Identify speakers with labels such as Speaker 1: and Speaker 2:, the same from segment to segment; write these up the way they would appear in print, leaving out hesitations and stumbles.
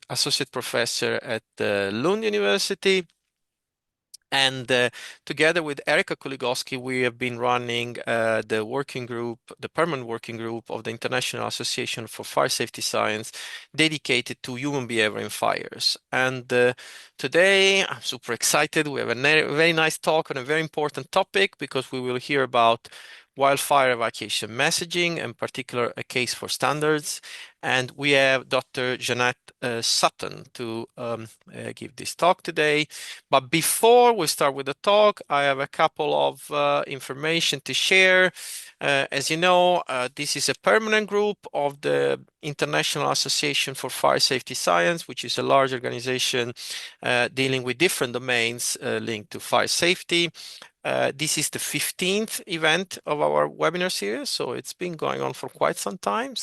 Speaker 1: associate professor at Lund University. And together with Erika Kuligowski, we have been running the working group, the permanent working group of the International Association for Fire Safety Science, dedicated to human behavior in fires. And today, I'm super excited. We have a very nice talk on a very important topic because we will hear about wildfire evacuation messaging, in particular, a case for standards. And we have Dr. Jeannette Sutton to give this talk today. But before we start with the talk, I have a couple of information to share. As you know, this is a permanent group of the International Association for Fire Safety Science, which is a large organization dealing with different domains linked to fire safety. This is the 15th event of our webinar series, so it's been going on for quite some time.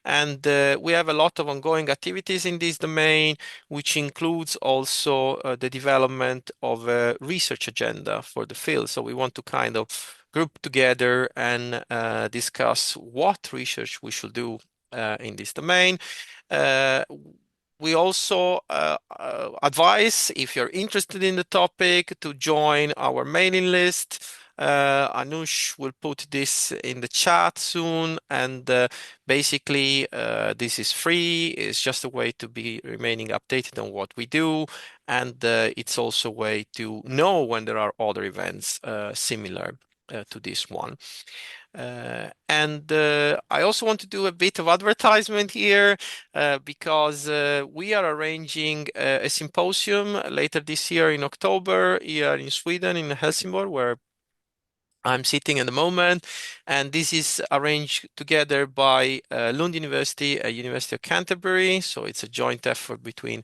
Speaker 1: And we have a lot of ongoing activities in this domain, which includes also the development of a research agenda for the field. So we want to kind of group together and discuss what research we should do in this domain. We also advise, if you're interested in the topic, to join our mailing list. Anush will put this in the chat soon, and basically this is free. It's just a way to be remaining updated on what we do, and it's also a way to know when there are other events similar to this one. And I also want to do a bit of advertisement here because we are arranging a symposium later this year in October here in Sweden, in Helsingborg, where I'm sitting at the moment. And this is arranged together by Lund University, University of Canterbury. So it's a joint effort between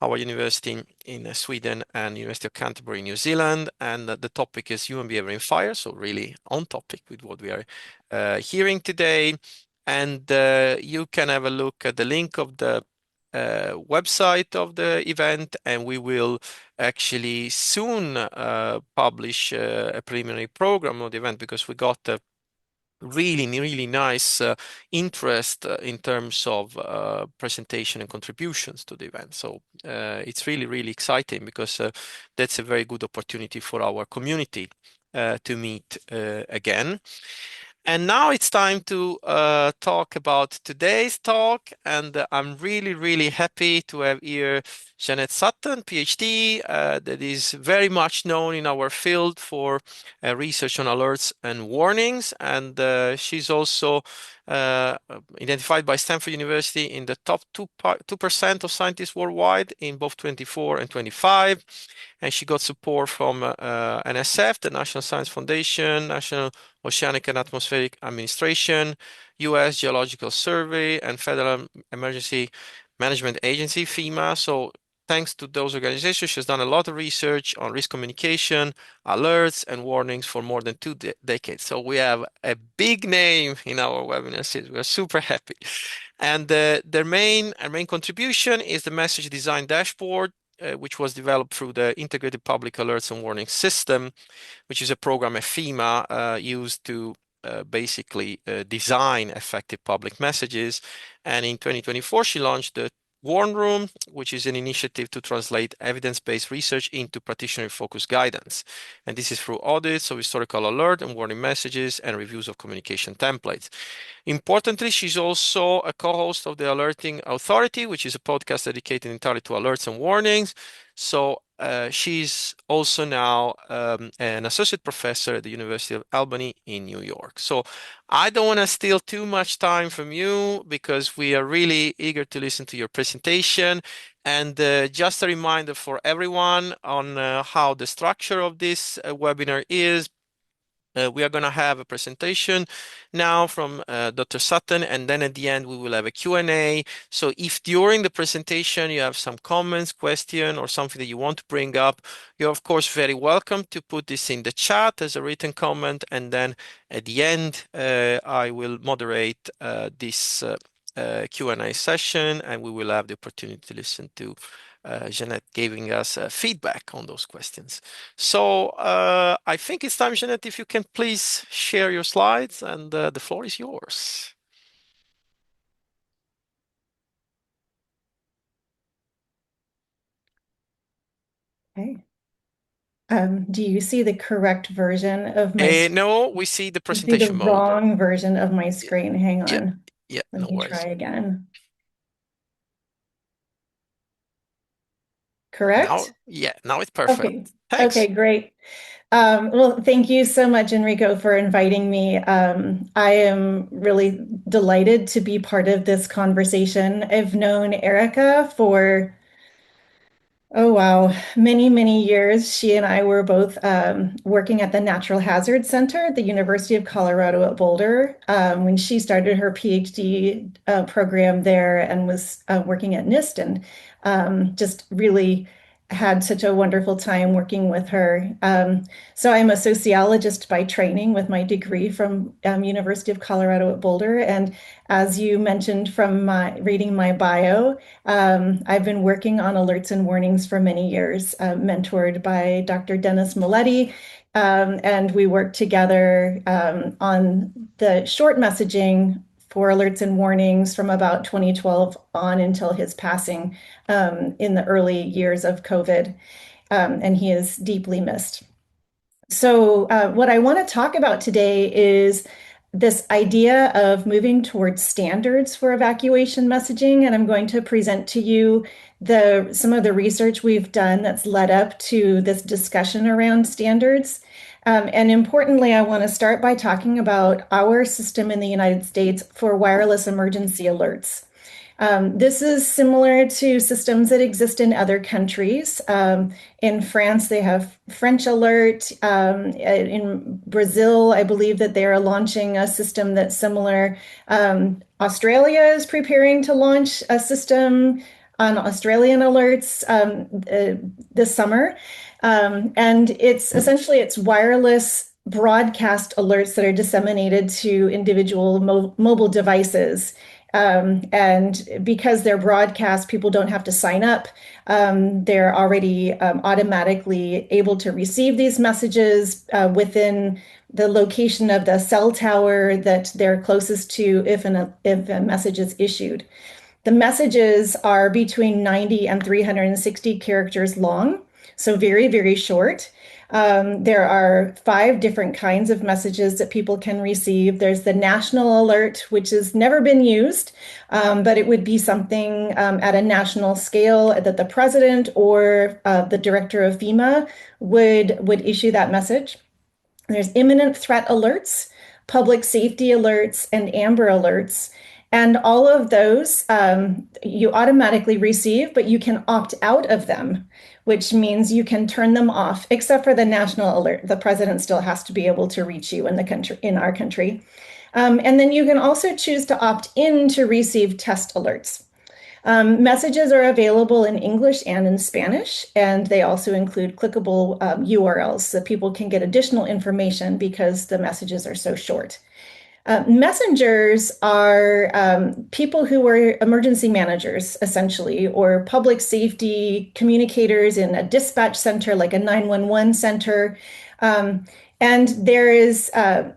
Speaker 1: our university in Sweden and University of Canterbury in New Zealand. And the topic is human behavior in fire. So really on topic with what we are hearing today. And you can have a look at the link of the website of the event, and we will actually soon publish a preliminary program of the event because we got a really nice interest in terms of presentation and contributions to the event. So it's really exciting because that's a very good opportunity for our community to meet again. And now it's time to talk about today's talk. And I'm really happy to have here Jeannette Sutton, PhD, that is very much known in our field for research on alerts and warnings. And she's also identified by Stanford University in the top 2% of scientists worldwide in both 24 and 25. And she got support from NSF, the National Science Foundation, National Oceanic and Atmospheric Administration, U.S. Geological Survey, and Federal Emergency Management Agency, FEMA. So thanks to those organizations, she's done a lot of research on risk communication, alerts, and warnings for more than 2 decades. So we have a big name in our webinar series. We're super happy. And their main contribution is the message design dashboard, which was developed through the Integrated Public Alerts and Warning System, which is a program at FEMA used to basically design effective public messages. And in 2024, she launched the Warn Room, which is an initiative to translate evidence-based research into practitioner-focused guidance. And this is through audits of historical alert and warning messages and reviews of communication templates. Importantly, she's also a co-host of the Alerting Authority, which is a podcast dedicated entirely to alerts and warnings. So she's also now an associate professor at the University of Albany in New York. So I don't want to steal too much time from you because we are really eager to listen to your presentation. And just a reminder for everyone on how the structure of this webinar is. We are going to have a presentation now from Dr. Sutton, and then at the end we will have a Q&A. So if during the presentation you have some comments, question, or something that you want to bring up, you're of course very welcome to put this in the chat as a written comment, and then at the end I will moderate this Q&A session, and we will have the opportunity to listen to Jeannette giving us feedback on those questions. So I think it's time, Jeannette, if you can please share your slides, and the floor is yours.
Speaker 2: Okay. Do you see the correct version of my screen?
Speaker 1: No, we see the
Speaker 2: You see the
Speaker 1: presentation mode.
Speaker 2: wrong version of my
Speaker 1: Yeah,
Speaker 2: screen. Hang
Speaker 1: yeah,
Speaker 2: on.
Speaker 1: yeah,
Speaker 2: Let
Speaker 1: no
Speaker 2: me try
Speaker 1: worries.
Speaker 2: again.
Speaker 1: Now,
Speaker 2: Correct?
Speaker 1: yeah, now it's perfect.
Speaker 2: Okay. Okay,
Speaker 1: Thanks.
Speaker 2: great. Well, thank you so much, Enrico, for inviting me. I am really delighted to be part of this conversation. I've known Erica for oh, wow. Many, many years. She and I were both working at the Natural Hazard Center at the University of Colorado at Boulder when she started her PhD program there and was working at NIST and just really had such a wonderful time working with her. So I'm a sociologist by training with my degree from University of Colorado at Boulder. And as you mentioned from my reading my bio, I've been working on alerts and warnings for many years, mentored by Dr. Dennis Milletti. And we worked together on the short messaging for alerts and warnings from about 2012 on until his passing in the early years of COVID. And he is deeply missed. So, what I want to talk about today is this idea of moving towards standards for evacuation messaging. And I'm going to present to you some of the research we've done that's led up to this discussion around standards. And importantly, I want to start by talking about our system in the United States for wireless emergency alerts. This is similar to systems that exist in other countries. In France, they have French Alert. In Brazil, I believe that they are launching a system that's similar. Australia is preparing to launch a system on Australian alerts this summer. And it's essentially it's wireless broadcast alerts that are disseminated to individual mobile devices. And because they're broadcast, people don't have to sign up. They're already automatically able to receive these messages within the location of the cell tower that they're closest to if a message is issued. The messages are between 90 and 360 characters long, so very, very short. There are 5 different kinds of messages that people can receive. There's the national alert, which has never been used, but it would be something at a national scale that the president or the director of FEMA would issue that message. There's imminent threat alerts, public safety alerts, and amber alerts. And all of those you automatically receive, but you can opt out of them, which means you can turn them off, except for the national alert. The president still has to be able to reach you in the country, in our country. And then you can also choose to opt in to receive test alerts. Messages are available in English and in Spanish, and they also include clickable URLs so people can get additional information because the messages are so short. Messengers are people who are emergency managers, essentially, or public safety communicators in a dispatch center like a 911 center. Um, and there is,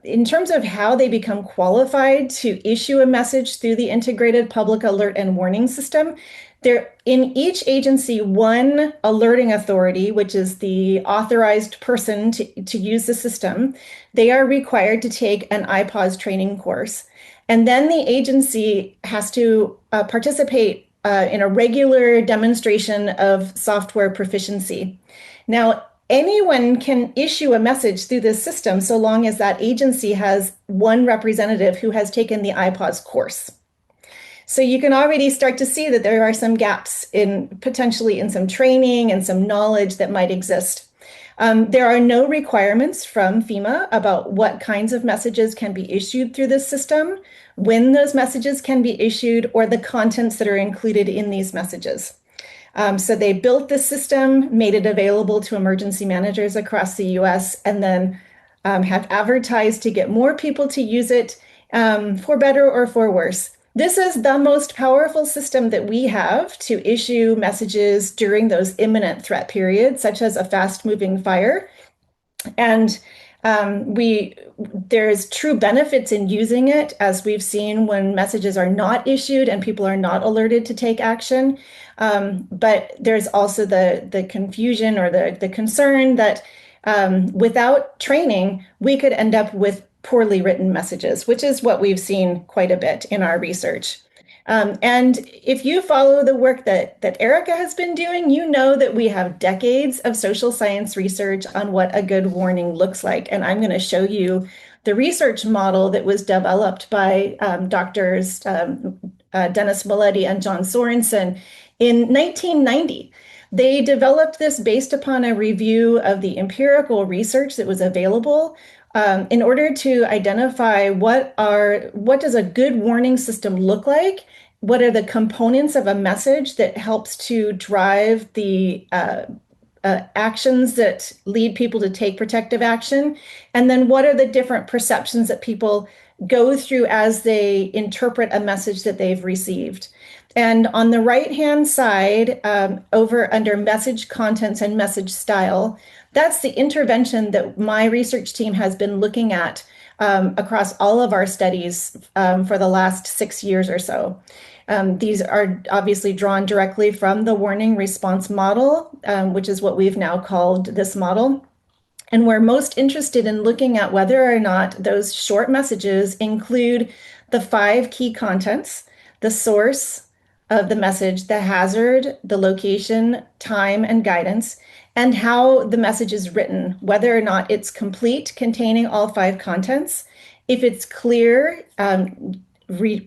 Speaker 2: in terms of how they become qualified to issue a message through the integrated public alert and warning system, there in each agency, one alerting authority, which is the authorized person to use the system, they are required to take an IPAWS training course. And then the agency has to participate in a regular demonstration of software proficiency. Now, anyone can issue a message through this system so long as that agency has one representative who has taken the IPAWS course. So you can already start to see that there are some gaps in potentially in some training and some knowledge that might exist. There are no requirements from FEMA about what kinds of messages can be issued through this system, when those messages can be issued, or the contents that are included in these messages. So they built this system, made it available to emergency managers across the US, and then have advertised to get more people to use it for better or for worse. This is the most powerful system that we have to issue messages during those imminent threat periods, such as a fast moving fire. And There's true benefits in using it, as we've seen when messages are not issued and people are not alerted to take action. But there's also the confusion or the concern that without training, we could end up with poorly written messages, which is what we've seen quite a bit in our research. And if you follow the work that Erica has been doing, you know that we have decades of social science research on what a good warning looks like. And I'm going to show you the research model that was developed by doctors Dennis Milletti and John Sorensen in 1990. They developed this based upon a review of the empirical research that was available in order to identify what does a good warning system look like? What are the components of a message that helps to drive the actions that lead people to take protective action? And then what are the different perceptions that people go through as they interpret a message that they've received? And on the right-hand side, over under message contents and message style, that's the intervention that my research team has been looking at across all of our studies for the last 6 years or so. These are obviously drawn directly from the warning response model, which is what we've now called this model. And we're most interested in looking at whether or not those short messages include the 5 key contents: the source of the message, the hazard, the location, time, and guidance, and how the message is written, whether or not it's complete, containing all 5 contents, if it's clear,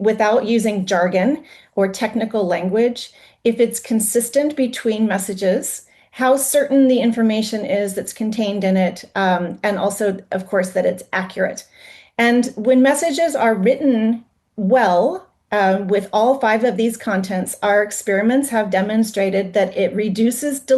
Speaker 2: without using jargon or technical language, if it's consistent between messages, how certain the information is that's contained in it, and also, of course, that it's accurate. And when messages are written well, with all 5 of these contents, our experiments have demonstrated that it reduces the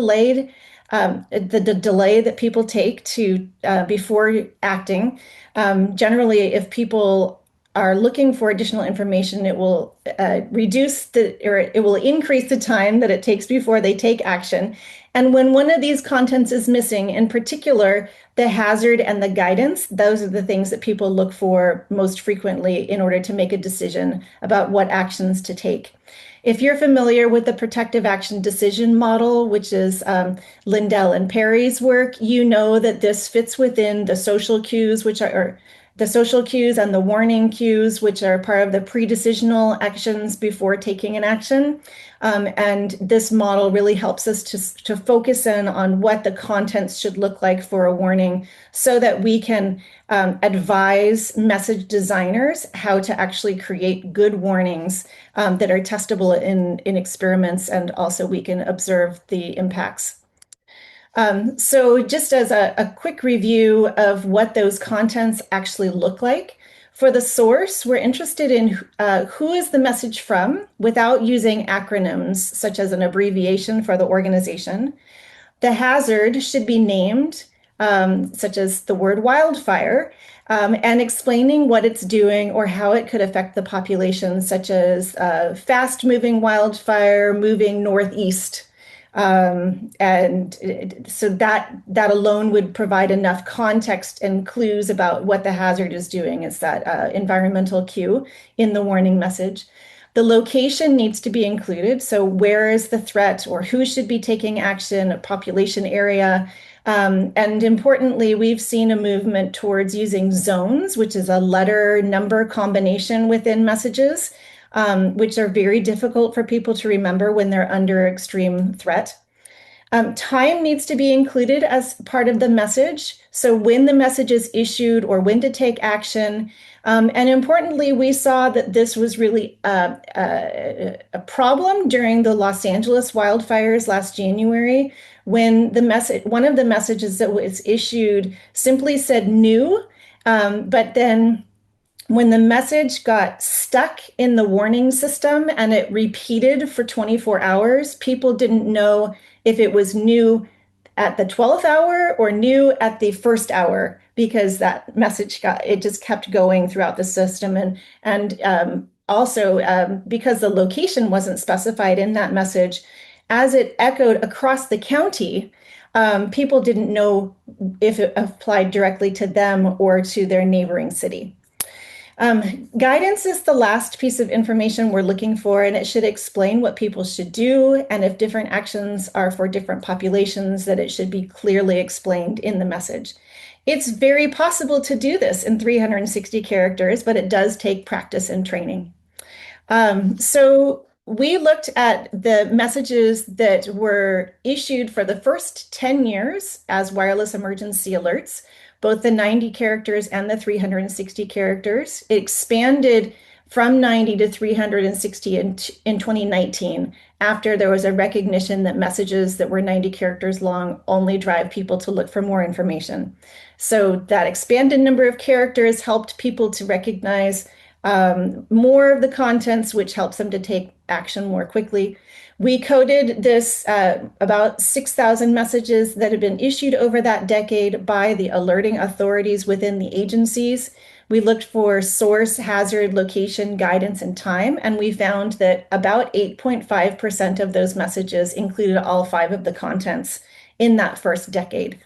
Speaker 2: delay that people take to before acting. Generally, if people are looking for additional information, it will it will increase the time that it takes before they take action. And when one of these contents is missing, in particular, the hazard and the guidance, those are the things that people look for most frequently in order to make a decision about what actions to take. If you're familiar with the protective action decision model, which is Lindell and Perry's work, you know that this fits within the social cues, the social cues and the warning cues, which are part of the pre-decisional actions before taking an action. And this model really helps us to focus in on what the contents should look like for a warning so that we can advise message designers how to actually create good warnings that are testable in experiments, and also we can observe the impacts. So just as a quick review of what those contents actually look like, for the source, we're interested in who is the message from without using acronyms such as an abbreviation for the organization. The hazard should be named, such as the word wildfire, and explaining what it's doing or how it could affect the population, such as fast-moving wildfire moving northeast. And so that alone would provide enough context and clues about what the hazard is doing. It's that environmental cue in the warning message. The location needs to be included. So where is the threat, or who should be taking action, a population area. And importantly, we've seen a movement towards using zones, which is a letter number combination within messages, which are very difficult for people to remember when they're under extreme threat. Time needs to be included as part of the message. So when the message is issued or when to take action. And importantly, we saw that this was really a problem during the Los Angeles wildfires last January, when one of the messages that was issued simply said new, but then when the message got stuck in the warning system and it repeated for 24 hours, people didn't know if it was new at the 12th hour or new at the first hour, because that message just kept going throughout the system. And also because the location wasn't specified in that message, as it echoed across the county, people didn't know if it applied directly to them or to their neighboring city. Guidance is the last piece of information we're looking for, and it should explain what people should do, and if different actions are for different populations, that it should be clearly explained in the message. It's very possible to do this in 360 characters, but it does take practice and training. So we looked at the messages that were issued for the first 10 years as wireless emergency alerts, both the 90 characters and the 360 characters. It expanded from 90 to 360 in 2019 after there was a recognition that messages that were 90 characters long only drive people to look for more information. So that expanded number of characters helped people to recognize more of the contents, which helps them to take action more quickly. We coded this about 6,000 messages that have been issued over that decade by the alerting authorities within the agencies. We looked for source, hazard, location, guidance, and time, and we found that about 8.5% of those messages included all 5 of the contents in that first decade.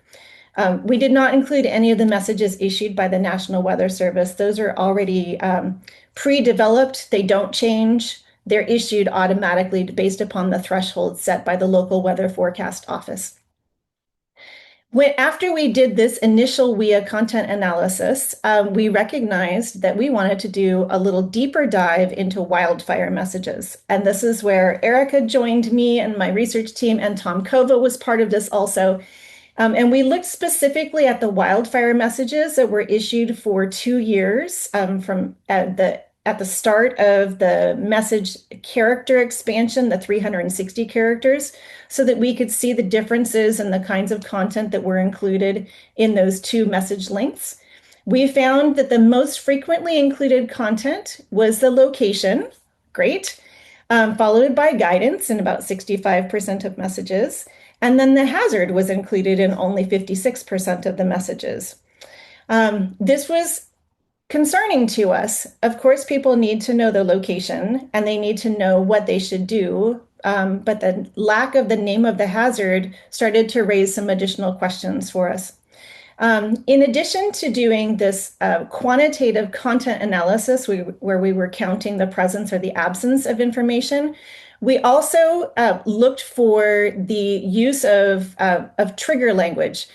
Speaker 2: We did not include any of the messages issued by the National Weather Service. Those are already pre-developed. They don't change. They're issued automatically based upon the threshold set by the local weather forecast office. After we did this initial WIA content analysis, we recognized that we wanted to do a little deeper dive into wildfire messages. And this is where Erica joined me and my research team, and Tom Kova was part of this also. And we looked specifically at the wildfire messages that were issued for 2 years from at the start of the message character expansion, the 360 characters, so that we could see the differences in the kinds of content that were included in those 2 message lengths. We found that the most frequently included content was the location, great, followed by guidance in about 65% of messages. And then the hazard was included in only 56% of the messages. This was concerning to us. Of course, people need to know the location and they need to know what they should do. But the lack of the name of the hazard started to raise some additional questions for us. In addition to doing this quantitative content analysis, where we were counting the presence or the absence of information, we also looked for the use of trigger language,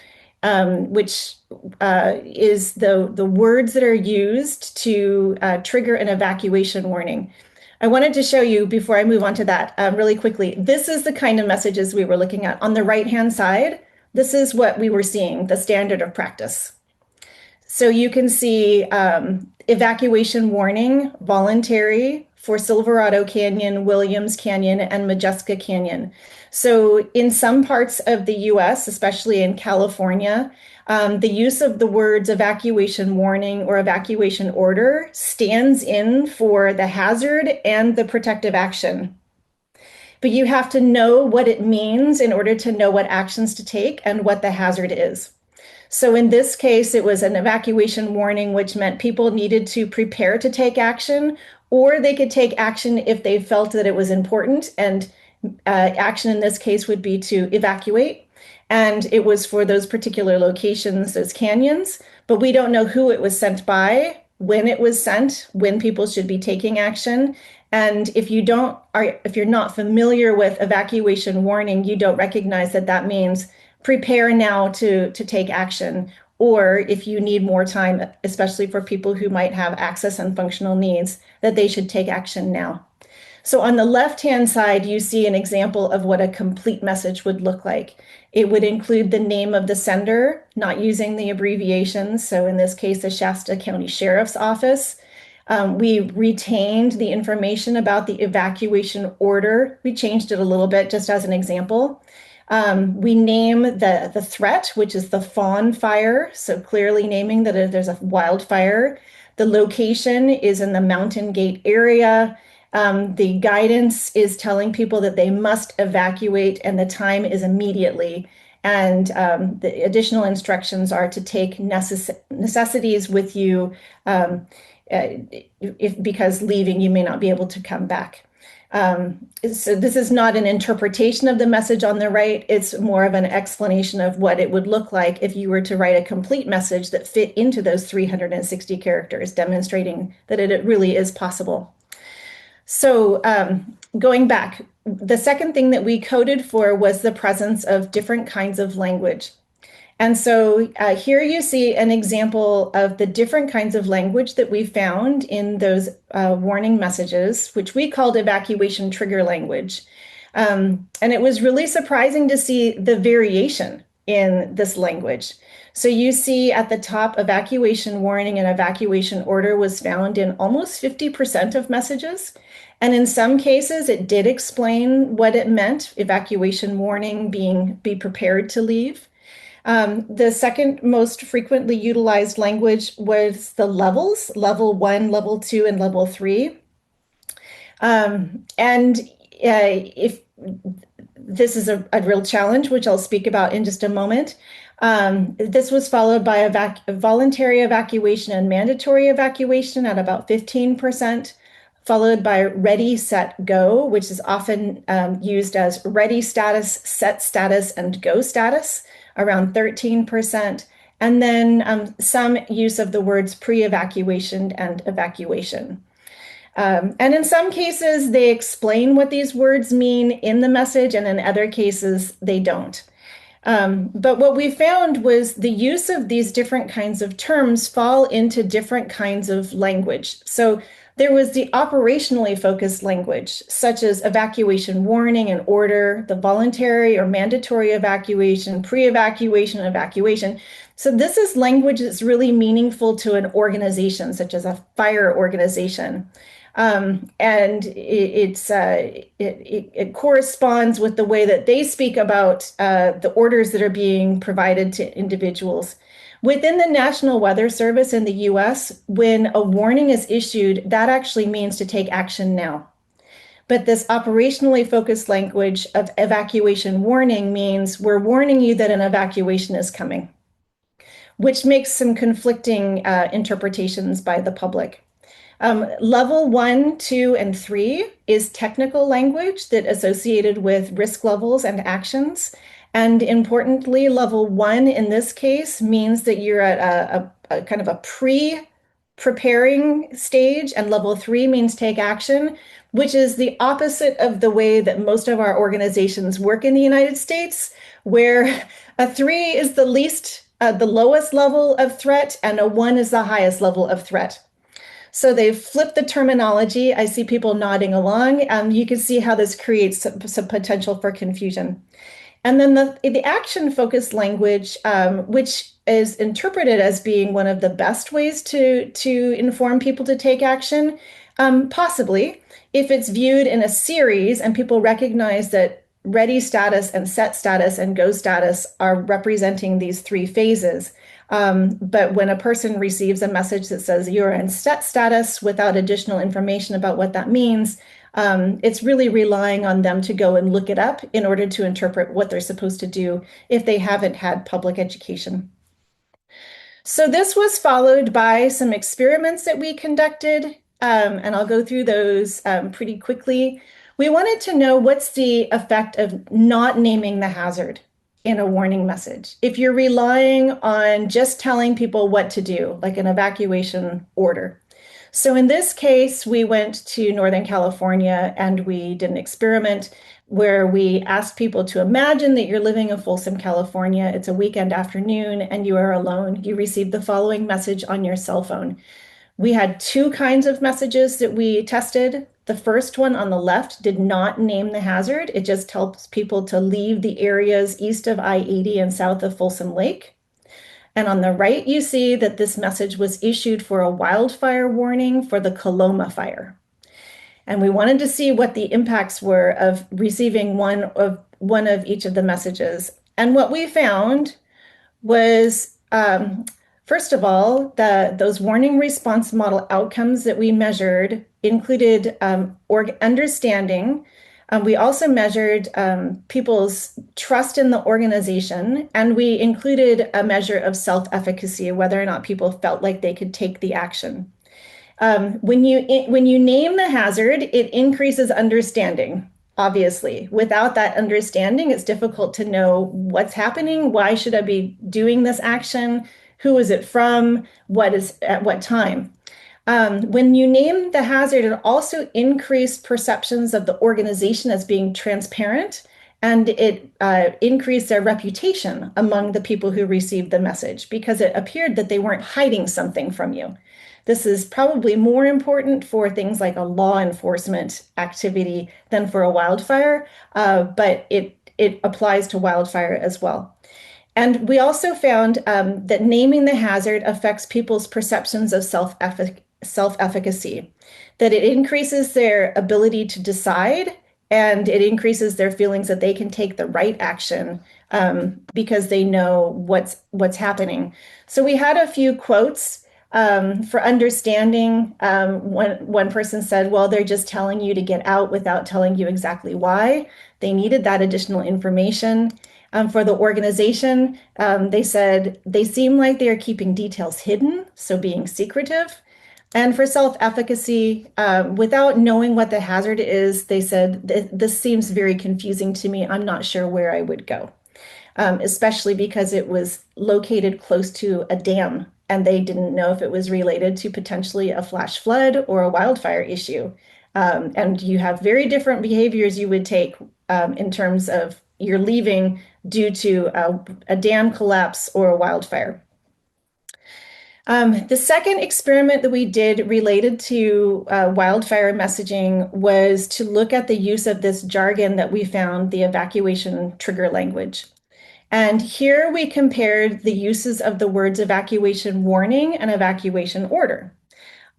Speaker 2: which is the words that are used to trigger an evacuation warning. I wanted to show you, before I move on to that, really quickly, this is the kind of messages we were looking at. On the right-hand side, this is what we were seeing, the standard of practice. So you can see evacuation warning, voluntary for Silverado Canyon, Williams Canyon, and Majeska Canyon. So in some parts of the US, especially in California, the use of the words evacuation warning or evacuation order stands in for the hazard and the protective action. But you have to know what it means in order to know what actions to take and what the hazard is. So in this case, it was an evacuation warning, which meant people needed to prepare to take action, or they could take action if they felt that it was important. And action in this case would be to evacuate. And it was for those particular locations, those canyons, but we don't know who it was sent by, when it was sent, when people should be taking action. And if you're not familiar with evacuation warning, you don't recognize that that means prepare now to take action. Or if you need more time, especially for people who might have access and functional needs, that they should take action now. So on the left-hand side, you see an example of what a complete message would look like. It would include the name of the sender, not using the abbreviations. So in this case, the Shasta County Sheriff's Office. We retained the information about the evacuation order. We changed it a little bit just as an example. We name the threat, which is the fawn fire, so clearly naming that there's a wildfire. The location is in the Mountain Gate area. The guidance is telling people that they must evacuate, and the time is immediately. And the additional instructions are to take necessities with you because leaving, you may not be able to come back. So this is not an interpretation of the message on the right. It's more of an explanation of what it would look like if you were to write a complete message that fit into those 360 characters, demonstrating that it really is possible. So going back, the second thing that we coded for was the presence of different kinds of language. And so here you see an example of the different kinds of language that we found in those warning messages, which we called evacuation trigger language. And it was really surprising to see the variation in this language. So you see at the top, evacuation warning and evacuation order was found in almost 50% of messages. And in some cases, it did explain what it meant, evacuation warning being be prepared to leave. The second most frequently utilized language was the levels, level 1, level 2, and level 3. And if this is a real challenge, which I'll speak about in just a moment. This was followed by voluntary evacuation and mandatory evacuation at about 15%, followed by ready, set, go, which is often used as ready status, set status, and go status, around 13%. And then some use of the words pre-evacuation and evacuation. And in some cases, they explain what these words mean in the message, and in other cases, they don't. But what we found was the use of these different kinds of terms fall into different kinds of language. So there was the operationally focused language, such as evacuation warning and order, the voluntary or mandatory evacuation, pre-evacuation, evacuation. So this is language that's really meaningful to an organization, such as a fire organization. And it corresponds with the way that they speak about the orders that are being provided to individuals. Within the National Weather Service in the US, when a warning is issued, that actually means to take action now. But this operationally focused language of evacuation warning means we're warning you that an evacuation is coming, which makes some conflicting interpretations by the public. Level 1, 2, and 3 is technical language that associated with risk levels and actions. And importantly, level 1 in this case means that you're at a kind of a pre-preparing stage, and level 3 means take action, which is the opposite of the way that most of our organizations work in the United States, where a 3 is the lowest level of threat, and a 1 is the highest level of threat. So they've flipped the terminology. I see people nodding along. You can see how this creates some potential for confusion. And then the action-focused language, which is interpreted as being one of the best ways to inform people to take action, possibly, if it's viewed in a series and people recognize that ready status and set status and go status are representing these 3 phases. But when a person receives a message that says you're in set status without additional information about what that means, it's really relying on them to go and look it up in order to interpret what they're supposed to do if they haven't had public education. So this was followed by some experiments that we conducted, and I'll go through those pretty quickly. We wanted to know what's the effect of not naming the hazard in a warning message. If you're relying on just telling people what to do, like an evacuation order. So in this case, we went to Northern California and we did an experiment where we asked people to imagine that you're living in Folsom, California. It's a weekend afternoon and you are alone. You receive the following message on your cell phone. We had 2 kinds of messages that we tested. The first one on the left did not name the hazard. It just tells people to leave the areas east of I-80 and south of Folsom Lake. And on the right, you see that this message was issued for a wildfire warning for the Coloma fire. And we wanted to see what the impacts were of receiving one of each of the messages. And what we found was, first of all, those warning response model outcomes that we measured included understanding. We also measured people's trust in the organization, and we included a measure of self-efficacy, whether or not people felt like they could take the action. When you name the hazard, it increases understanding. Obviously, without that understanding, it's difficult to know what's happening. Why should I be doing this action? Who is it from? What is at what time? When you name the hazard, it also increased perceptions of the organization as being transparent, and it increased their reputation among the people who received the message because it appeared that they weren't hiding something from you. This is probably more important for things like a law enforcement activity than for a wildfire, but it applies to wildfire as well. And we also found that naming the hazard affects people's perceptions of self-efficacy, that it increases their ability to decide and it increases their feelings that they can take the right action because they know what's happening. So we had a few quotes for understanding. One person said, well, they're just telling you to get out without telling you exactly why. They needed that additional information. For the organization, they said they seem like they are keeping details hidden, so being secretive. And for self-efficacy, without knowing what the hazard is, they said, this seems very confusing to me. I'm not sure where I would go, especially because it was located close to a dam, and they didn't know if it was related to potentially a flash flood or a wildfire issue. And you have very different behaviors you would take in terms of you're leaving due to a dam collapse or a wildfire. The second experiment that we did related to wildfire messaging was to look at the use of this jargon that we found, the evacuation trigger language. And here we compared the uses of the words evacuation warning and evacuation order.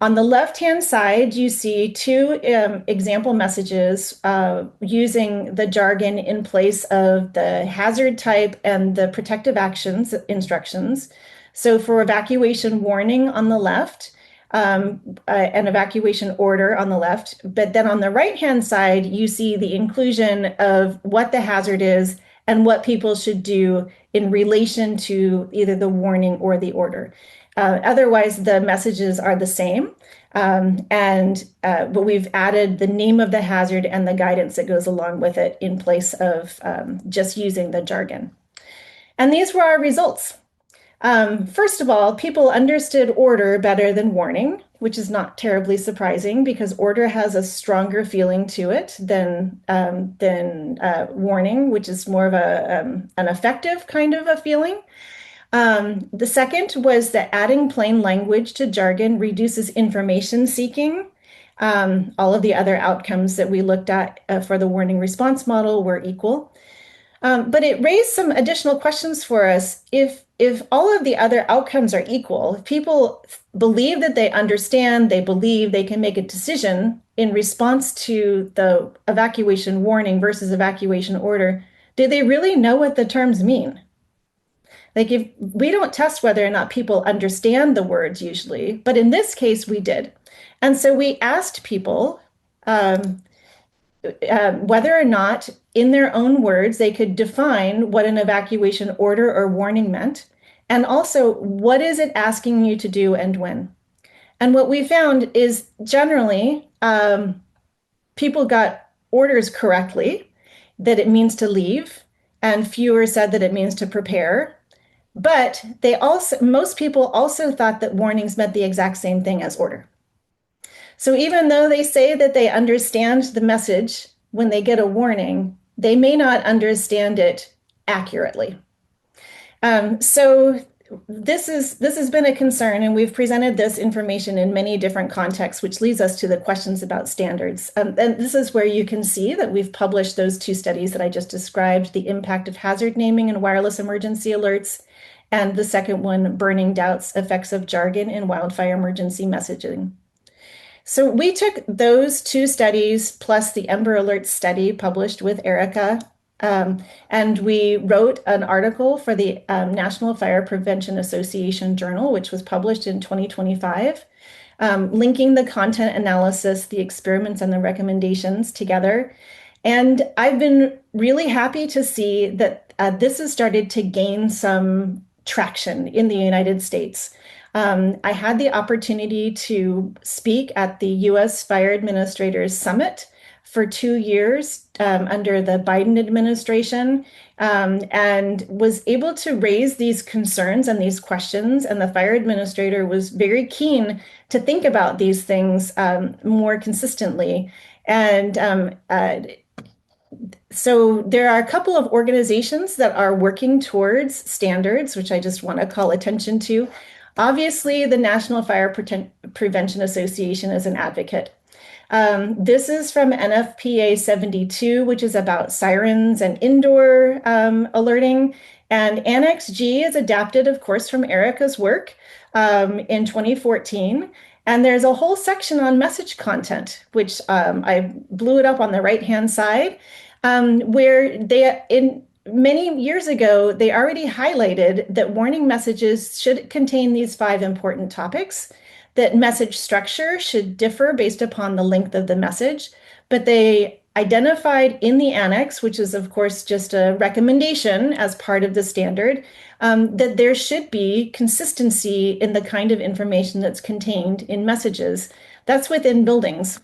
Speaker 2: On the left-hand side, you see two example messages using the jargon in place of the hazard type and the protective actions instructions. So for evacuation warning on the left, an evacuation order on the left, but then on the right-hand side, you see the inclusion of what the hazard is and what people should do in relation to either the warning or the order. Otherwise, the messages are the same, but we've added the name of the hazard and the guidance that goes along with it in place of just using the jargon. And these were our results. First of all, people understood order better than warning, which is not terribly surprising because order has a stronger feeling to it than warning, which is more of an effective kind of a feeling. The second was that adding plain language to jargon reduces information seeking. All of the other outcomes that we looked at for the warning response model were equal. But it raised some additional questions for us. If all of the other outcomes are equal, if people believe that they understand, they believe they can make a decision in response to the evacuation warning versus evacuation order, do they really know what the terms mean? Like if we don't test whether or not people understand the words usually, but in this case we did. And so we asked people whether or not in their own words they could define what an evacuation order or warning meant, and also what is it asking you to do and when. And what we found is generally people got orders correctly, that it means to leave, and fewer said that it means to prepare. But most people also thought that warnings meant the exact same thing as order. So even though they say that they understand the message when they get a warning, they may not understand it accurately. So this has been a concern, and we've presented this information in many different contexts, which leads us to the questions about standards. And this is where you can see that we've published those two studies that I just described, the impact of hazard naming and wireless emergency alerts, and the second one, burning doubts, effects of jargon in wildfire emergency messaging. So we took those two studies plus the Ember Alert study published with Erica, and we wrote an article for the National Fire Prevention Association Journal, which was published in 2025, linking the content analysis, the experiments, and the recommendations together. And I've been really happy to see that this has started to gain some traction in the United States. I had the opportunity to speak at the U.S. Fire Administrators Summit for 2 years under the Biden administration, and was able to raise these concerns and these questions. And the fire administrator was very keen to think about these things more consistently. And so there are a couple of organizations that are working towards standards, which I just want to call attention to. Obviously, the National Fire Prevention Association is an advocate. This is from NFPA 72, which is about sirens and indoor alerting. And Annex G is adapted, of course, from Erica's work in 2014. And there's a whole section on message content, which I blew it up on the right-hand side, where in many years ago, they already highlighted that warning messages should contain these 5 important topics, that message structure should differ based upon the length of the message, but they identified in the annex, which is of course just a recommendation as part of the standard, that there should be consistency in the kind of information that's contained in messages. That's within buildings.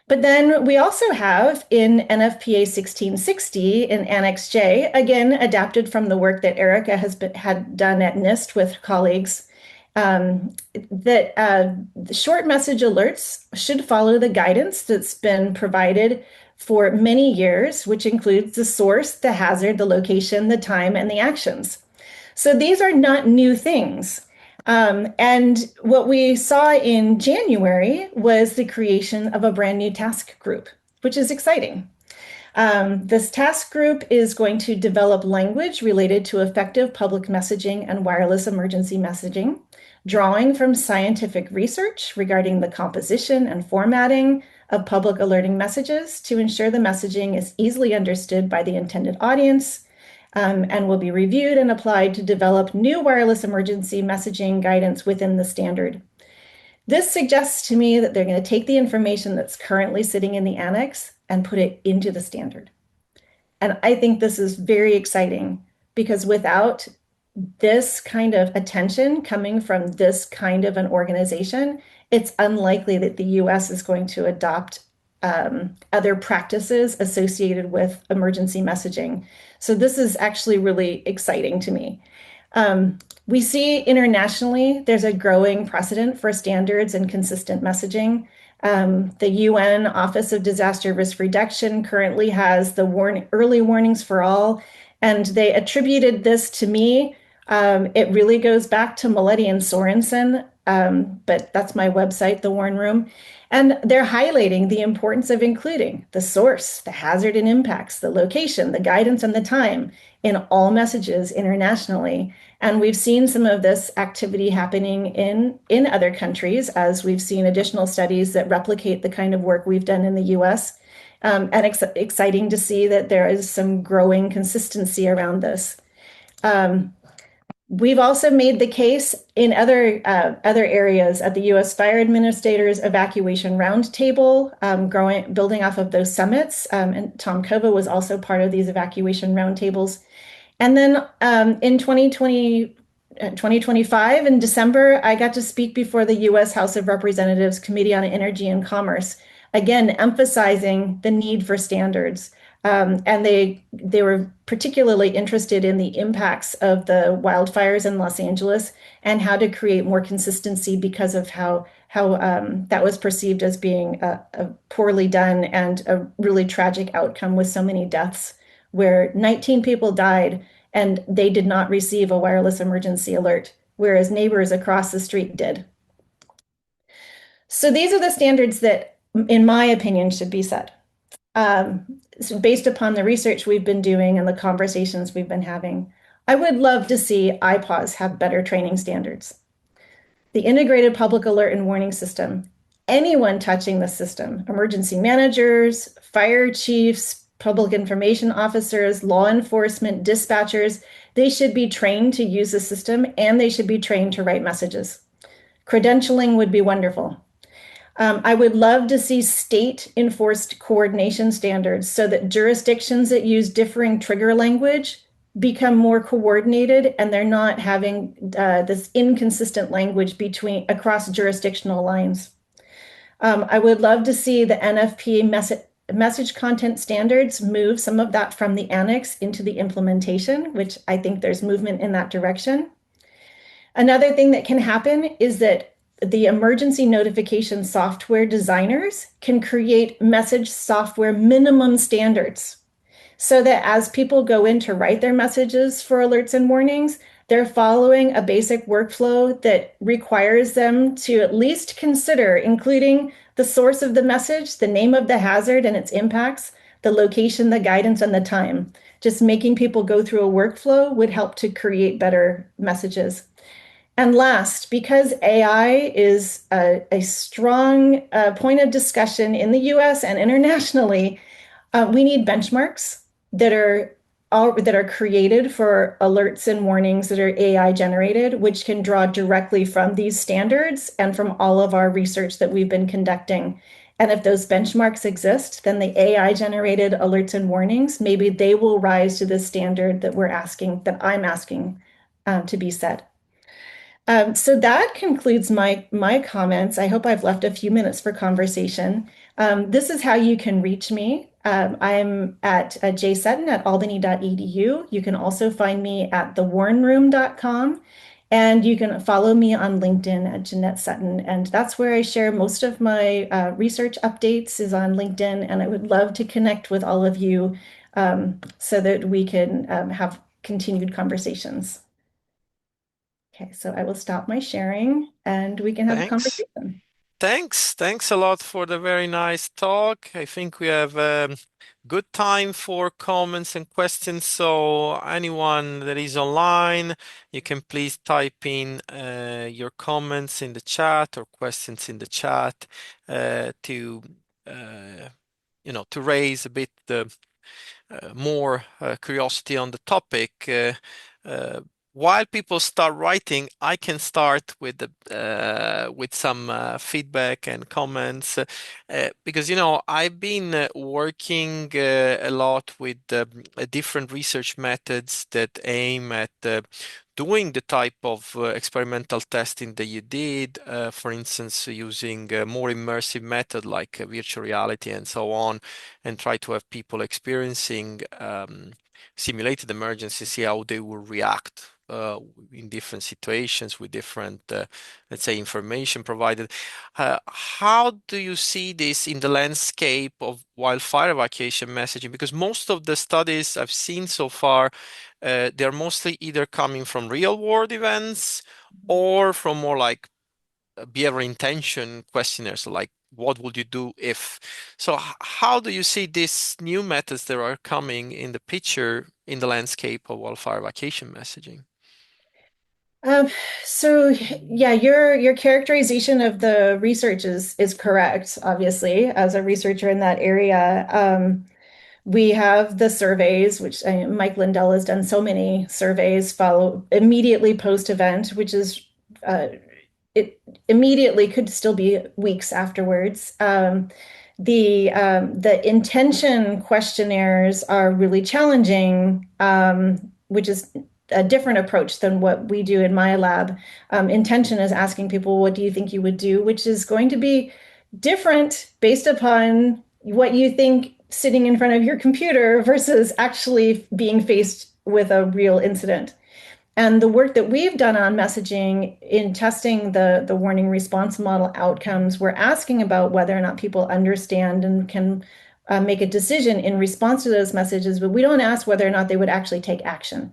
Speaker 2: But then we also have in NFPA 1660 in Annex J, again, adapted from the work that Erica had done at NIST with colleagues, that the short message alerts should follow the guidance that's been provided for many years, which includes the source, the hazard, the location, the time, and the actions. So these are not new things. And what we saw in January was the creation of a brand new task group, which is exciting. This task group is going to develop language related to effective public messaging and wireless emergency messaging, drawing from scientific research regarding the composition and formatting of public alerting messages to ensure the messaging is easily understood by the intended audience, and will be reviewed and applied to develop new wireless emergency messaging guidance within the standard. This suggests to me that they're going to take the information that's currently sitting in the annex and put it into the standard. And I think this is very exciting because without this kind of attention coming from this kind of an organization, it's unlikely that the US is going to adopt other practices associated with emergency messaging. So this is actually really exciting to me. We see internationally, there's a growing precedent for standards and consistent messaging. The UN Office of Disaster Risk Reduction currently has the early warnings for all, and they attributed this to me. It really goes back to Maletti and Sorensen, but that's my website, The Warn Room. And they're highlighting the importance of including the source, the hazard and impacts, the location, the guidance, and the time in all messages internationally. And we've seen some of this activity happening in other countries, as we've seen additional studies that replicate the kind of work we've done in the US. And exciting to see that there is some growing consistency around this. We've also made the case in other areas at the U.S. Fire Administrators Evacuation Roundtable, building off of those summits. And Tom Kova was also part of these evacuation roundtables. And then in 2025, in December, I got to speak before the U.S. House of Representatives Committee on Energy and Commerce, again, emphasizing the need for standards. And they were particularly interested in the impacts of the wildfires in Los Angeles and how to create more consistency because of how that was perceived as being a poorly done and a really tragic outcome with so many deaths, where 19 people died and they did not receive a wireless emergency alert, whereas neighbors across the street did. So these are the standards that, in my opinion, should be set. So based upon the research we've been doing and the conversations we've been having, I would love to see IPAWS have better training standards. The Integrated Public Alert and Warning System, anyone touching the system, emergency managers, fire chiefs, public information officers, law enforcement, dispatchers, they should be trained to use the system and they should be trained to write messages. Credentialing would be wonderful. I would love to see state-enforced coordination standards so that jurisdictions that use differing trigger language become more coordinated and they're not having this inconsistent language between across jurisdictional lines. I would love to see the NFP message content standards move some of that from the annex into the implementation, which I think there's movement in that direction. Another thing that can happen is that the emergency notification software designers can create message software minimum standards so that as people go in to write their messages for alerts and warnings, they're following a basic workflow that requires them to at least consider including the source of the message, the name of the hazard and its impacts, the location, the guidance, and the time. Just making people go through a workflow would help to create better messages. And last, because AI is a strong point of discussion in the US and internationally, we need benchmarks that are that are created for alerts and warnings that are AI generated, which can draw directly from these standards and from all of our research that we've been conducting. And if those benchmarks exist, then the AI generated alerts and warnings, maybe they will rise to the standard that we're asking, that I'm asking to be set. So that concludes my comments. I hope I've left a few minutes for conversation. This is how you can reach me. I'm at jsutton at albany.edu. You can also find me at thewarnroom.com, and you can follow me on LinkedIn at Jeannette Sutton. And that's where I share most of my research updates is on LinkedIn. And I would love to connect with all of you so that we can have continued conversations. Okay, so I will stop my sharing and we can have a
Speaker 1: Thanks.
Speaker 2: conversation.
Speaker 1: Thanks a lot for the very nice talk. I think we have good time for comments and questions. So anyone that is online, you can please type in your comments in the chat or questions in the chat to to raise a bit more curiosity on the topic. While people start writing, I can start with some feedback and comments because I've been working a lot with different research methods that aim at doing the type of experimental testing that you did, for instance, using a more immersive method like virtual reality and so on, and try to have people experiencing simulated emergency, see how they will react in different situations with different, let's say, information provided. How do you see this in the landscape of wildfire evacuation messaging? Because most of the studies I've seen so far, they're mostly either coming from real world events or from more like behavior intention questionnaires, like what would you do if? So how do you see these new methods that are coming in the picture in the landscape of wildfire evacuation messaging?
Speaker 2: Um, so yeah, your characterization of the research is correct, obviously, as a researcher in that area. We have the surveys, which Mike Lindell has done so many surveys, follow immediately post-event, which is it immediately could still be weeks afterwards. The intention questionnaires are really challenging, which is a different approach than what we do in my lab. Intention is asking people, what do you think you would do? Which is going to be different based upon what you think sitting in front of your computer versus actually being faced with a real incident. And the work that we've done on messaging in testing the warning response model outcomes, we're asking about whether or not people understand and can make a decision in response to those messages, but we don't ask whether or not they would actually take action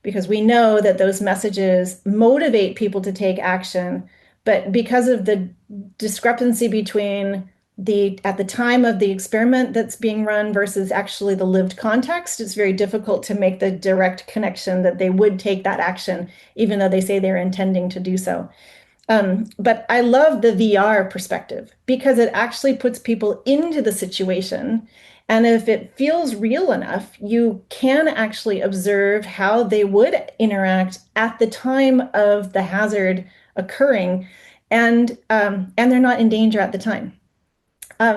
Speaker 2: because we know that those messages motivate people to take action. But because of the discrepancy between the at the time of the experiment that's being run versus actually the lived context, it's very difficult to make the direct connection that they would take that action, even though they say they're intending to do so. But I love the VR perspective because it actually puts people into the situation. And if it feels real enough, you can actually observe how they would interact at the time of the hazard occurring, and they're not in danger at the time.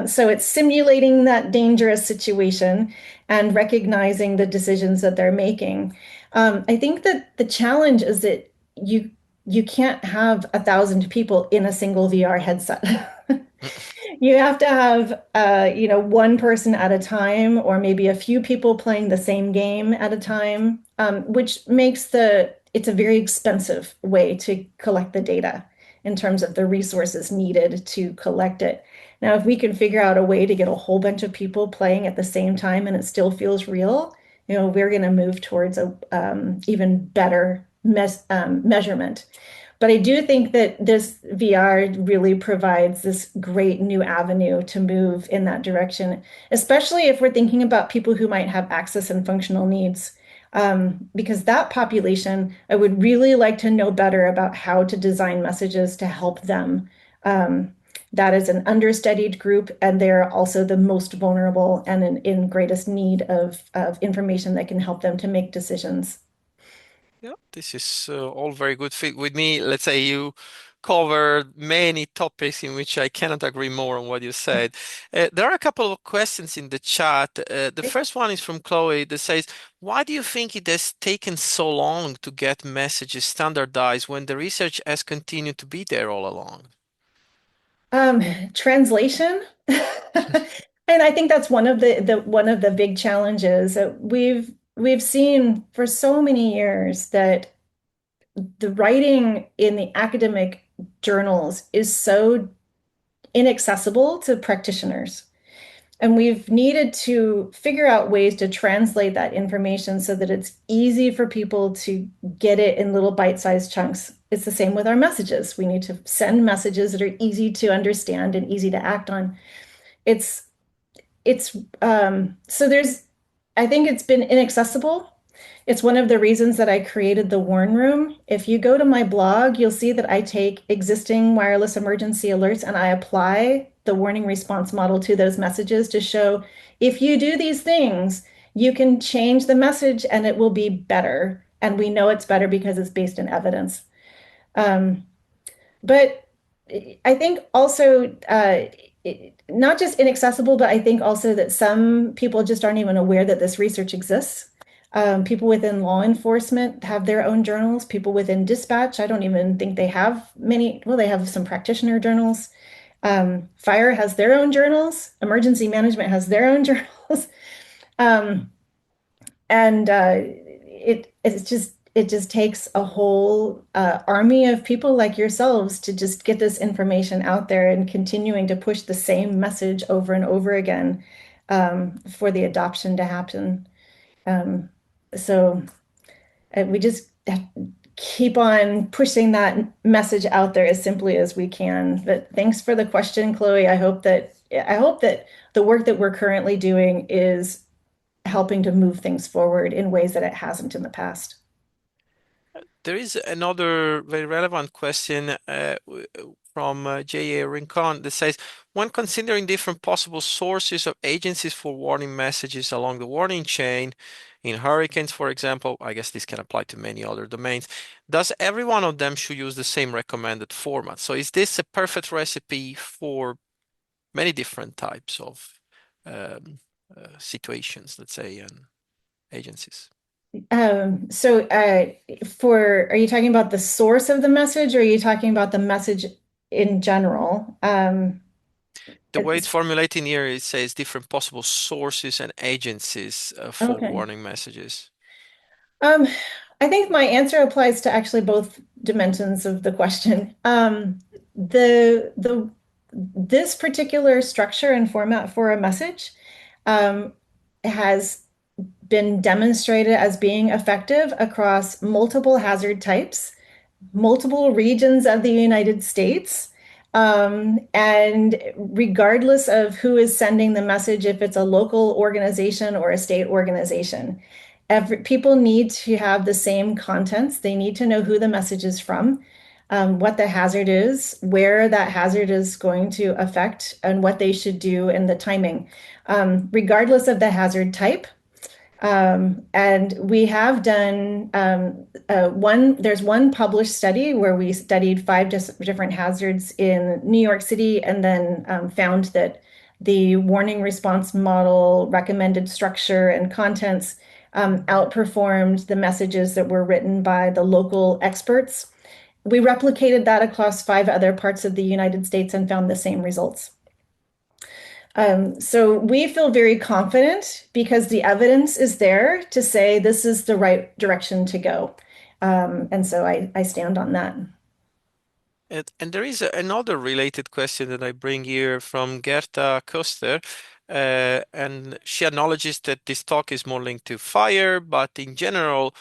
Speaker 2: So it's simulating that dangerous situation. and recognizing the decisions that they're making. I think that the challenge is that you can't have 1,000 people in a single VR headset. You have to have, one person at a time, or maybe a few people playing the same game at a time, which makes it's a very expensive way to collect the data in terms of the resources needed to collect it. Now, if we can figure out a way to get a whole bunch of people playing at the same time and it still feels real, we're going to move towards a even better measurement. But I do think that this VR really provides this great new avenue to move in that direction, especially if we're thinking about people who might have access and functional needs. Because that population, I would really like to know better about how to design messages to help them. That is an understudied group, and they're also the most vulnerable and in greatest need of information that can help them to make decisions.
Speaker 1: Yeah, this is all very good fit with me. Let's say you covered many topics in which I cannot agree more on what you said. There are a couple of questions in the chat. The first one is from Chloe that says, why do you think it has taken so long to get messages standardized when the research has continued to be there all along?
Speaker 2: Um, Translation. And I think that's one of the big challenges that we've seen for so many years, that the writing in the academic journals is so inaccessible to practitioners. And we've needed to figure out ways to translate that information so that it's easy for people to get it in little bite-sized chunks. It's the same with our messages. We need to send messages that are easy to understand and easy to act on. It's so there's I think it's been inaccessible. It's one of the reasons that I created the Warn Room. If you go to my blog, you'll see that I take existing wireless emergency alerts and I apply the warning response model to those messages to show, if you do these things, you can change the message and it will be better. And we know it's better because it's based in evidence. Um, but I think also, not just inaccessible, but I think also that some people just aren't even aware that this research exists. People within law enforcement have their own journals. People within dispatch, I don't even think they have many. Well, they have some practitioner journals. Fire has their own journals. Emergency management has their own journals. Um, and it just takes a whole army of people like yourselves to just get this information out there and continuing to push the same message over and over again, for the adoption to happen. Um, so we just keep on pushing that message out there as simply as we can. But thanks for the question, Chloe. I hope that the work that we're currently doing is helping to move things forward in ways that it hasn't in the past.
Speaker 1: There is another very relevant question from J.A. Rincon that says, when considering different possible sources of agencies for warning messages along the warning chain, in hurricanes, for example, I guess this can apply to many other domains, does every one of them should use the same recommended format? So is this a perfect recipe for many different types of um, situations, let's say, and agencies?
Speaker 2: So, are you talking about the source of the message, or are you talking about the message in general?
Speaker 1: The way it's
Speaker 2: It's
Speaker 1: formulating here, it says different possible sources and agencies for
Speaker 2: okay.
Speaker 1: warning messages.
Speaker 2: Um, I think my answer applies to actually both dimensions of the question. The This particular structure and format for a message um, has been demonstrated as being effective across multiple hazard types, multiple regions of the United States. And regardless of who is sending the message, if it's a local organization or a state organization, people need to have the same contents. They need to know who the message is from, what the hazard is, where that hazard is going to affect, and what they should do and the timing, regardless of the hazard type. And we have done there's one published study where we studied five different hazards in New York City, and then found that the warning response model recommended structure and contents outperformed the messages that were written by the local experts. We replicated that across 5 other parts of the United States and found the same results. So we feel very confident because the evidence is there to say this is the right direction to go. And so I stand on that.
Speaker 1: And there is another related question that I bring here from Gerta Koster. And she acknowledges that this talk is more linked to fire, but in general,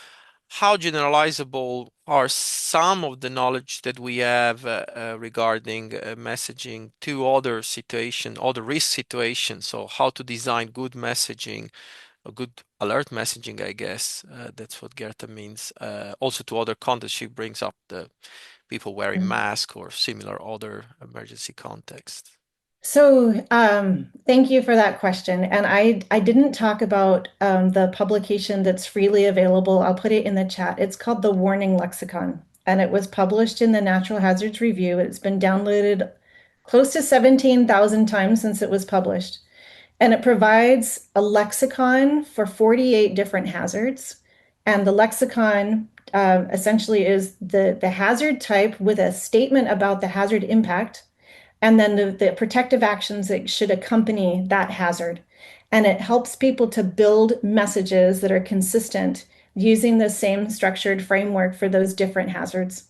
Speaker 1: how generalizable are some of the knowledge that we have regarding messaging to other situations, other risk situations? So how to design good messaging, a good alert messaging, I guess. That's what Gerta means. Also to other contexts, she brings up the people wearing masks or similar other emergency contexts.
Speaker 2: So, thank you for that question. And I didn't talk about the publication that's freely available. I'll put it in the chat. It's called the Warning Lexicon, and it was published in the Natural Hazards Review. It's been downloaded close to 17,000 times since it was published. And it provides a lexicon for 48 different hazards. And the lexicon essentially is the hazard type with a statement about the hazard impact and then the protective actions that should accompany that hazard. And it helps people to build messages that are consistent using the same structured framework for those different hazards.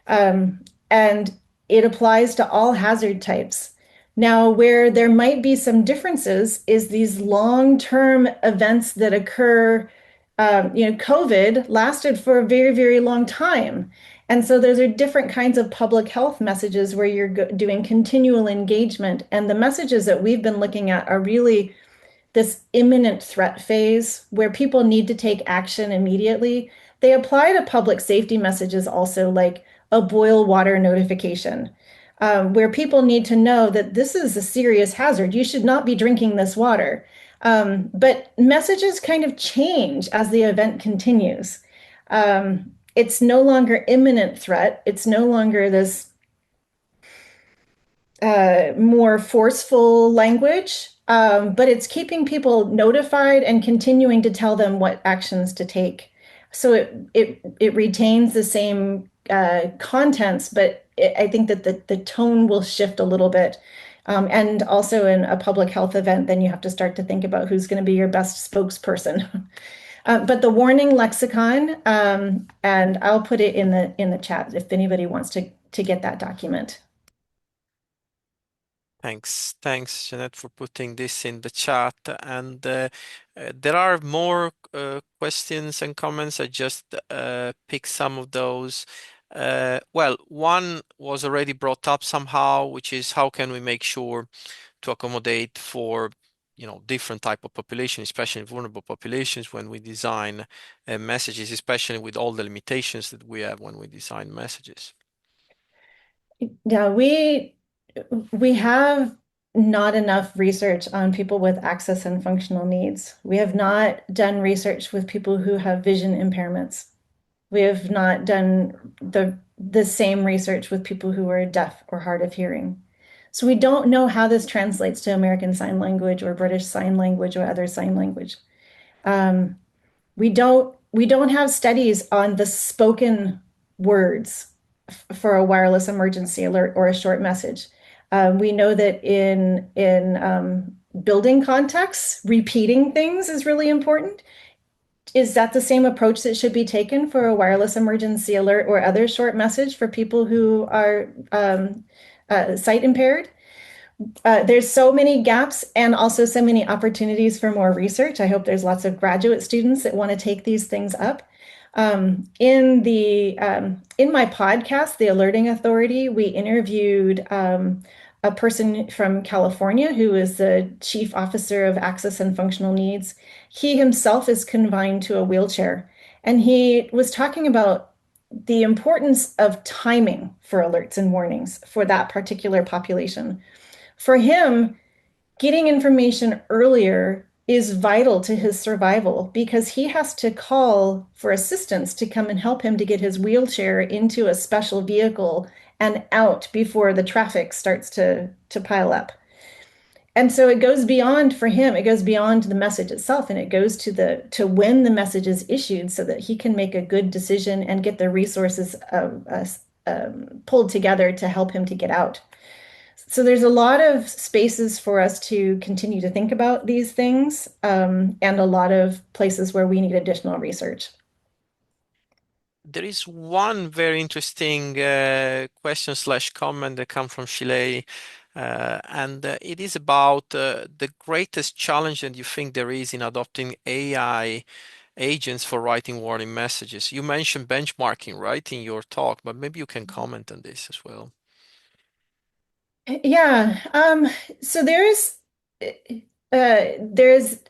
Speaker 2: And it applies to all hazard types. Now, where there might be some differences is these long-term events that occur. COVID lasted for a very, very long time. And so those are different kinds of public health messages where you're doing continual engagement. And the messages that we've been looking at are really this imminent threat phase where people need to take action immediately. They apply to public safety messages also, like a boil water notification, where people need to know that this is a serious hazard. You should not be drinking this water. But messages kind of change as the event continues. It's no longer imminent threat. It's no longer this more forceful language, but it's keeping people notified and continuing to tell them what actions to take. So it retains the same contents, but I think that the tone will shift a little bit. And also in a public health event, then you have to start to think about who's going to be your best spokesperson. But the warning lexicon, and I'll put it in the chat if anybody wants to get that document.
Speaker 1: Thanks, Jeannette, for putting this in the chat. And there are more questions and comments. I just picked some of those. Well, one was already brought up somehow, which is how can we make sure to accommodate for different type of population, especially vulnerable populations when we design messages, especially with all the limitations that we have when we design messages.
Speaker 2: Yeah, we have not enough research on people with access and functional needs. We have not done research with people who have vision impairments. We have not done the same research with people who are deaf or hard of hearing. So we don't know how this translates to American Sign Language or British Sign Language or other sign language. We don't have studies on the spoken words for a wireless emergency alert or a short message. We know that in building contexts, repeating things is really important. Is that the same approach that should be taken for a wireless emergency alert or other short message for people who are sight impaired? There's so many gaps and also so many opportunities for more research. I hope there's lots of graduate students that want to take these things up. In my podcast, The Alerting Authority, we interviewed a person from California who is the chief officer of access and functional needs. He himself is confined to a wheelchair, and he was talking about the importance of timing for alerts and warnings for that particular population. For him, getting information earlier is vital to his survival because he has to call for assistance to come and help him to get his wheelchair into a special vehicle and out before the traffic starts to pile up. And so it goes beyond for him, it goes beyond the message itself, and it goes to the to when the message is issued so that he can make a good decision and get the resources pulled together to help him to get out. So there's a lot of spaces for us to continue to think about these things, and a lot of places where we need additional research.
Speaker 1: There is one very interesting question slash comment that come from Shilei, and it is about the greatest challenge that you think there is in adopting AI agents for writing warning messages. You mentioned benchmarking, right, in your talk, but maybe you can comment on this as well.
Speaker 2: Yeah, so there's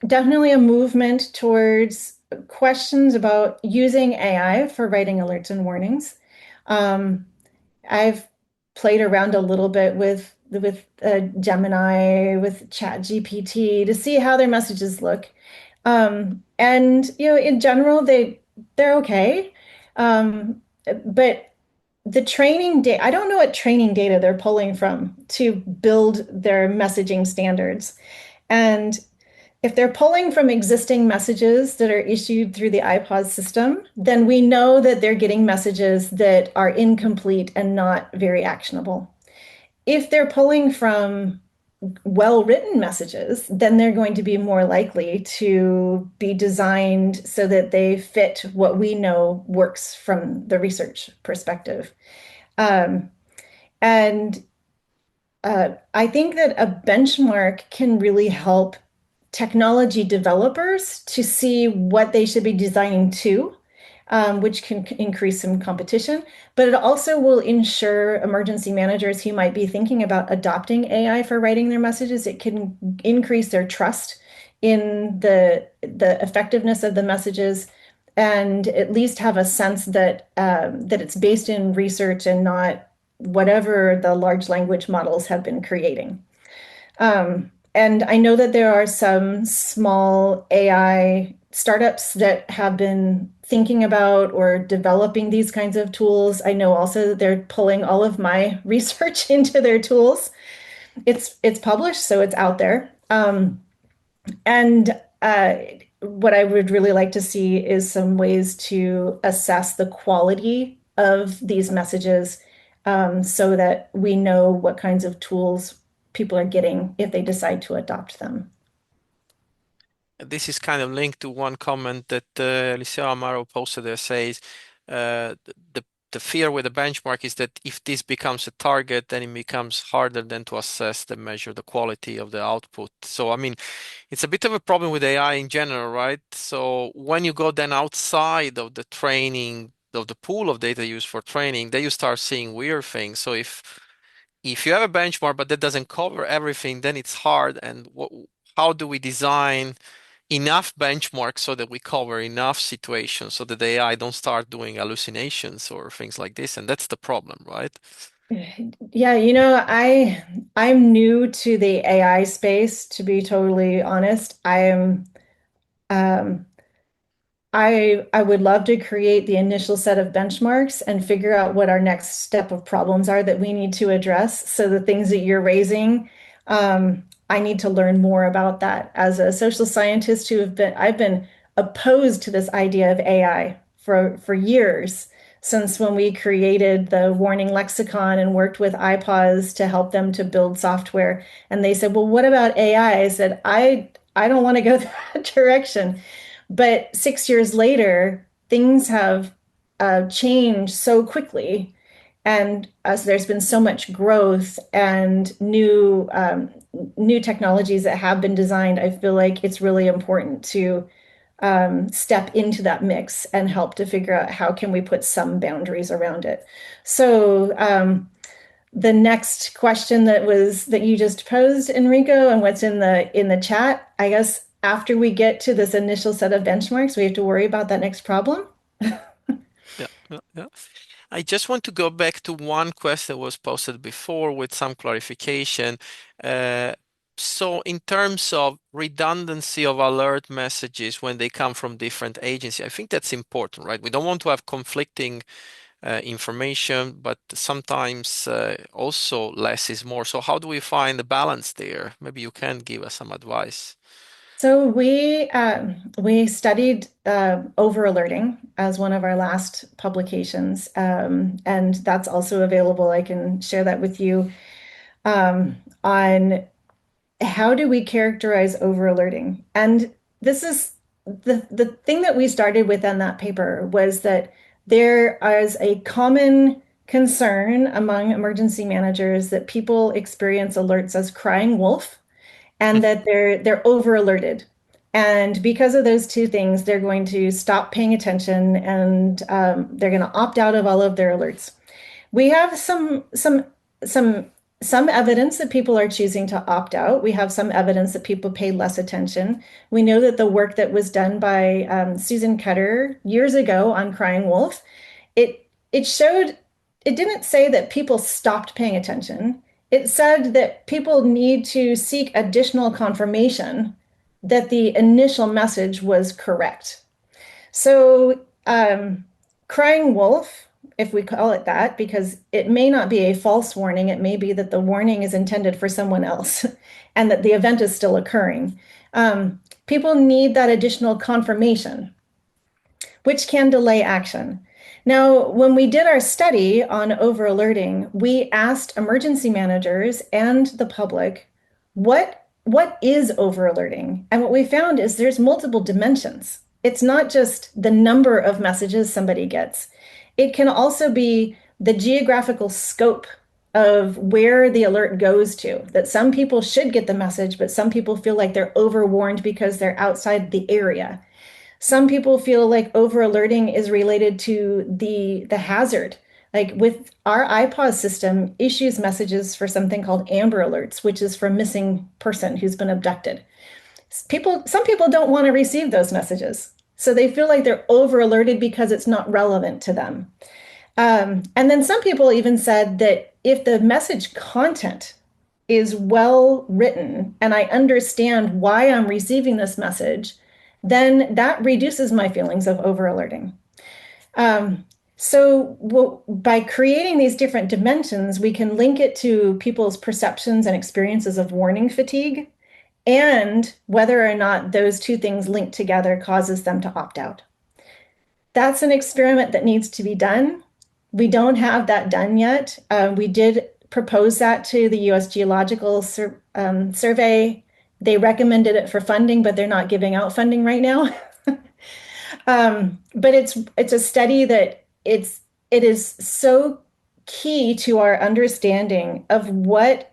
Speaker 2: definitely a movement towards questions about using AI for writing alerts and warnings. Um, I've played around a little bit with Gemini, with ChatGPT to see how their messages look. And in general, they're okay. But the training data, I don't know what training data they're pulling from to build their messaging standards. And if they're pulling from existing messages that are issued through the iPod system, then we know that they're getting messages that are incomplete and not very actionable. If they're pulling from well-written messages, then they're going to be more likely to be designed so that they fit what we know works from the research perspective. Um, and I think that a benchmark can really help technology developers to see what they should be designing to, which can increase some competition. But it also will ensure emergency managers who might be thinking about adopting AI for writing their messages, it can increase their trust in the effectiveness of the messages and at least have a sense that that it's based in research and not whatever the large language models have been creating. And I know that there are some small AI startups that have been thinking about or developing these kinds of tools. I know also that they're pulling all of my research into their tools. It's published, so it's out there. And what I would really like to see is some ways to assess the quality of these messages, so that we know what kinds of tools people are getting if they decide to adopt them.
Speaker 1: This is kind of linked to one comment that Eliseo Amaro posted there says the fear with the benchmark is that if this becomes a target, then it becomes harder then to assess and measure the quality of the output. So, I mean, it's a bit of a problem with AI in general, right? So when you go then outside of the training, of the pool of data used for training, then you start seeing weird things. So if you have a benchmark, but that doesn't cover everything, then it's hard. And how do we design enough benchmarks so that we cover enough situations so that the AI don't start doing hallucinations or things like this? And that's the problem, right?
Speaker 2: Yeah, I'm new to the AI space, to be totally honest. Um, I would love to create the initial set of benchmarks and figure out what our next step of problems are that we need to address. So the things that you're raising, I need to learn more about that. As a social scientist I've been opposed to this idea of AI for years, since when we created the warning lexicon and worked with iPods to help them to build software. And they said, well, what about AI? I said, I don't want to go that direction. But 6 years later, things have changed so quickly, and as there's been so much growth and new technologies that have been designed, I feel like it's really important to step into that mix and help to figure out how can we put some boundaries around it. So the next question that you just posed, Enrico, and what's in the chat, I guess after we get to this initial set of benchmarks, we have to worry about that next problem.
Speaker 1: Yeah, yeah, yeah. I just want to go back to one question that was posted before with some clarification. Uh, so in terms of redundancy of alert messages when they come from different agencies, I think that's important, right? We don't want to have conflicting information, but sometimes also less is more. So how do we find the balance there? Maybe you can give us some advice.
Speaker 2: So we studied over alerting as one of our last publications, and that's also available. I can share that with you on how do we characterize over alerting. And this is the thing that we started with on that paper was that there is a common concern among emergency managers that people experience alerts as crying wolf and that they're over alerted. And because of those two things, they're going to stop paying attention and they're going to opt out of all of their alerts. We have some some evidence that people are choosing to opt out. We have some evidence that people pay less attention. We know that the work that was done by Susan Cutter years ago on Crying Wolf, it showed it didn't say that people stopped paying attention. It said that people need to seek additional confirmation that the initial message was correct. So, crying wolf, if we call it that, because it may not be a false warning, it may be that the warning is intended for someone else and that the event is still occurring. People need that additional confirmation, which can delay action. Now, when we did our study on over alerting, we asked emergency managers and the public, what is over alerting? And what we found is there's multiple dimensions. It's not just the number of messages somebody gets. It can also be the geographical scope of where the alert goes to. That some people should get the message, but some people feel like they're overwarned because they're outside the area. Some people feel like over alerting is related to the hazard. Like with our iPause system issues messages for something called Amber Alerts, which is for missing person who's been abducted. Some people don't want to receive those messages. So they feel like they're over alerted because it's not relevant to them. And then some people even said that if the message content is well written and I understand why I'm receiving this message, then that reduces my feelings of over alerting. Um, by creating these different dimensions, we can link it to people's perceptions and experiences of warning fatigue and whether or not those two things linked together causes them to opt out. That's an experiment that needs to be done. We don't have that done yet. We did propose that to the US Geological Survey. They recommended it for funding, but they're not giving out funding right now. But it's a study that it is so key to our understanding of what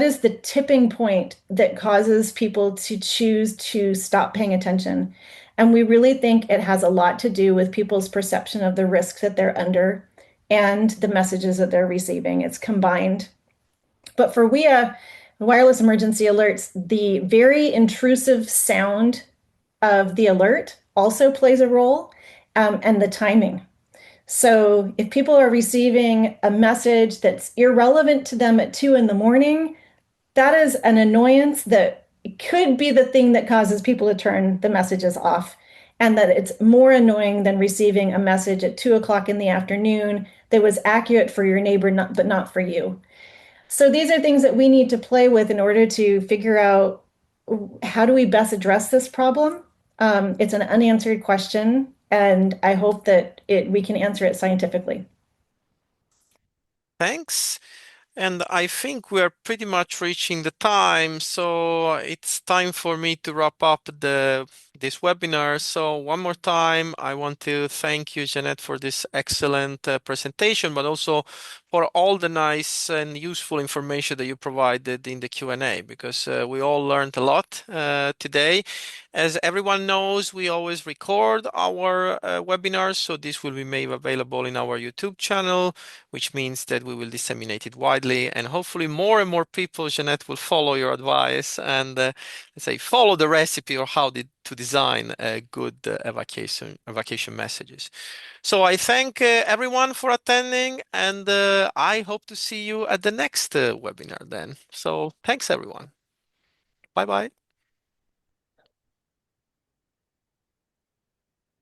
Speaker 2: is the tipping point that causes people to choose to stop paying attention. And we really think it has a lot to do with people's perception of the risk that they're under and the messages that they're receiving. It's combined. But for WIA, wireless emergency alerts, the very intrusive sound of the alert also plays a role, and the timing. So if people are receiving a message that's irrelevant to them at 2 in the morning, that is an annoyance that could be the thing that causes people to turn the messages off. And that it's more annoying than receiving a message at 2 o'clock in the afternoon that was accurate for your neighbor, but not for you. So these are things that we need to play with in order to figure out how do we best address this problem. It's an unanswered question, and I hope that we can answer it scientifically.
Speaker 1: Thanks. And I think we're pretty much reaching the time, so it's time for me to wrap up this webinar. So one more time, I want to thank you, Jeannette, for this excellent presentation, but also for all the nice and useful information that you provided in the Q&A, because we all learned a lot today. As everyone knows, we always record our webinars, so this will be made available in our YouTube channel, which means that we will disseminate it widely, and hopefully more and more people, Jeannette, will follow your advice and let's say follow the recipe or to design good evacuation messages. So I thank everyone for attending, and I hope to see you at the next webinar then. So thanks everyone. Bye bye.